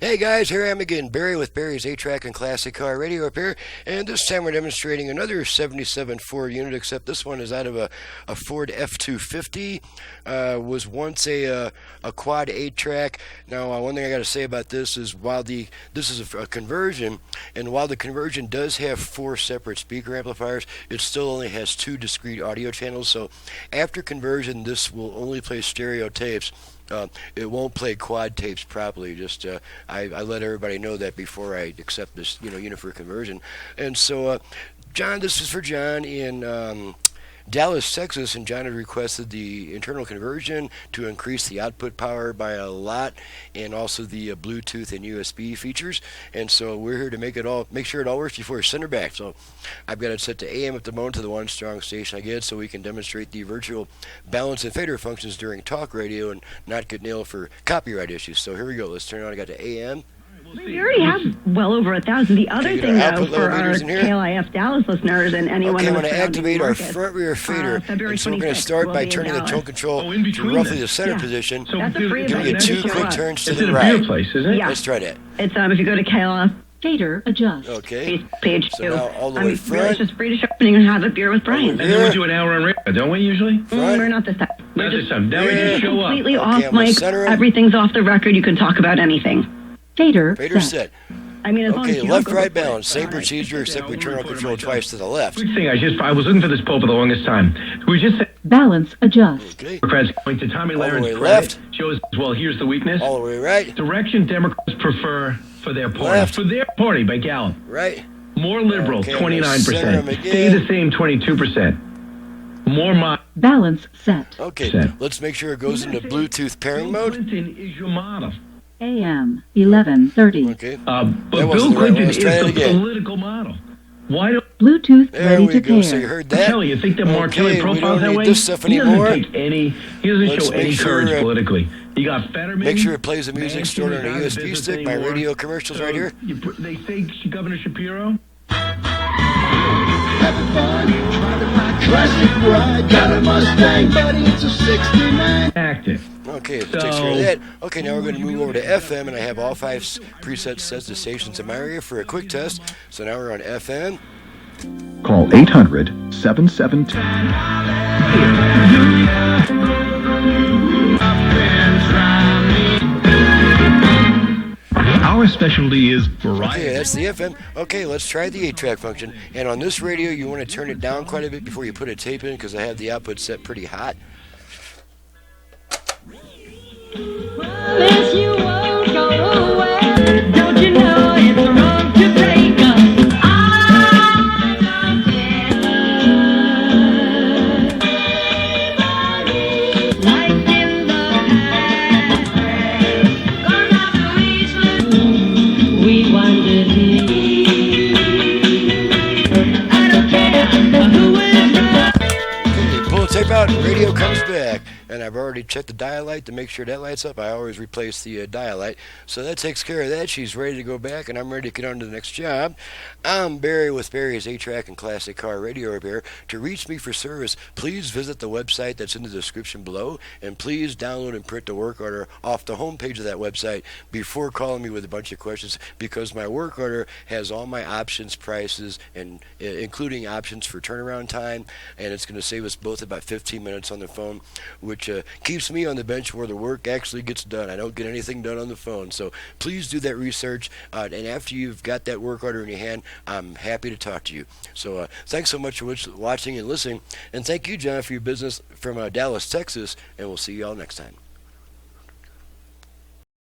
Hey guys, here I am again, Barry with Barry's 8-Track and Classic Car Radio Repair, and this time we're demonstrating another 77 Ford unit, except this one is out of a Ford F250. Was once a quad 8-track. Now, one thing I got to say about this is this is a conversion, and while the conversion does have 4 separate speaker amplifiers, it still only has 2 discrete audio channels. So after conversion, this will only play stereo tapes. It won't play quad tapes properly. Just I let everybody know that before I accept this unit for conversion. And so John, this is for John in Dallas, Texas, and John had requested the internal conversion to increase the output power by a lot, and also the Bluetooth and USB features. And so we're here to make sure it all works before we send her back. So I've got it set to AM at the moment, to the one strong station I get, so we can demonstrate the virtual balance and fader functions during talk radio and not get nailed for copyright issues. So here we go. Let's turn it on. I got the AM. We already have well over 1,000. The other thing, though, for our KLIF Dallas listeners and anyone okay, who I'm going to activate our front rear fader. And so we're going to start by turning the tone control to roughly the center position. So that's a free give you 2 quick turns to the right. It's in a beer place, isn't it? Yeah. Let's try that. It's if you go to KLIF fader adjust. Okay. Page 2. So now all the way front. Really just free to shopping and have a beer with Brian. And then we do an hour on radio, don't we usually? We're not this time. Not this time. Now we just show up. Completely off mic. Everything's off the record. You can talk about anything. Fader set. I mean, as long as okay, you left, don't right balance. Same procedure, except we turn on control twice to the left. Quick thing, I was looking for this poll for the longest time. We just said balance adjust. Okay. Democrats going to Tommy All the Lahren way credit left. shows, well, here's the weakness. All the way right. Direction Democrats prefer for their party. Left. For their party by Gallup. Right. More liberal, Okay, 29%. Stay the same, 22%. More balance set. Okay, let's make sure it goes into Bluetooth pairing Bill mode. Clinton is your model. AM 1130. Okay. But Bill Clinton is the political model. Why don't Bluetooth there ready we to go. pair. So you heard that? Kelly, you think that Mark Kelly profiles we don't that need way? this stuff He anymore. doesn't take any. He doesn't Let's show any make sure, courage politically. You got Fetterman. Make sure it plays the music Manchin stored on a is out of USB business stick. My anymore. radio commercials right here. They say Governor Shapiro. Having fun, driving my classic ride. Got a Mustang, buddy, it's a 69. Active. Okay, so takes care of that. Okay, now we're going to move over to FM, and I have all 5 presets set to stations in my area for a quick test. So now we're on FM. Call 800-772. Our specialty is variety. Okay, that's the FM. Okay, let's try the 8-track function. And on this radio, you want to turn it down quite a bit before you put a tape in, because I have the output set pretty hot. Promise you won't go away. Don't you know it's wrong to break up? I don't care. Like in the past, gone down to Eastland, we wandered here. I don't care who is right. Okay, pull the tape out, radio comes back. And I've already checked the dial light to make sure that lights up. I always replace the dial light. So that takes care of that. She's ready to go back, and I'm ready to get on to the next job. I'm Barry with Barry's 8-Track and Classic Car Radio Repair. To reach me for service, please visit the website that's in the description below, and please download and print the work order off the homepage of that website before calling me with a bunch of questions, because my work order has all my options, prices, and including options for turnaround time, and it's going to save us both about 15 minutes on the phone, which keeps me on the bench where the work actually gets done. I don't get anything done on the phone. So please do that research. And after you've got that work order in your hand, I'm happy to talk to you. So thanks so much for watching and listening. And thank you, John, for your business from Dallas, Texas. And we'll see you all next time.